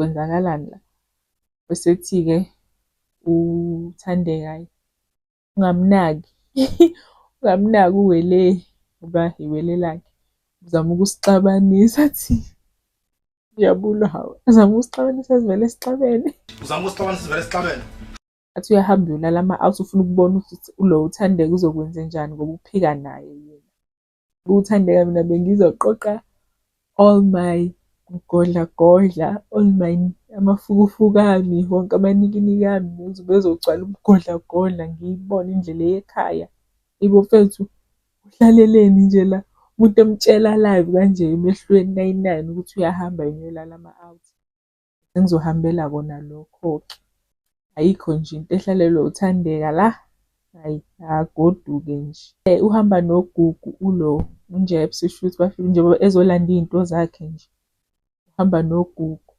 kwenzakalani la? Bese kuthi-ke uThandekayo, ungamnaki ungamnaki uwele, ngoba iwele lakhe. Uzama ukusixabanisa athi, Jabule hawu, uzama ukusixabanisa sivele sixabene. Uzama ukusixabanisa sivele sixabene. Athi uyahamba uyolala ama-out ufuna ukubona ukuthi lo uThandeka uzokwenzenjani ngoba uphika naye yena. UThandeka mina bengizoqoqa all my mgodlagodla, all my amafukufuku ami, wonke amanikiniki ami bezogcwala umgodlagodla, ngiyibone indlela eyekhaya. Ibo mfethu uhlaleleni nje la, umuntu emtshela live kanje emehlweni 9-9 ukuthi uyahamba yena uyolala ama-out. Sengizohambela kona lokho-ke. Ayikho nje into ehlalelwa uThandeka la, hhayi akagoduke nje. Uhamba noGugu ulo uNjephu sishuthi bafike nje ezolanda iy'nto zakhe nje. Uhamba noGugu.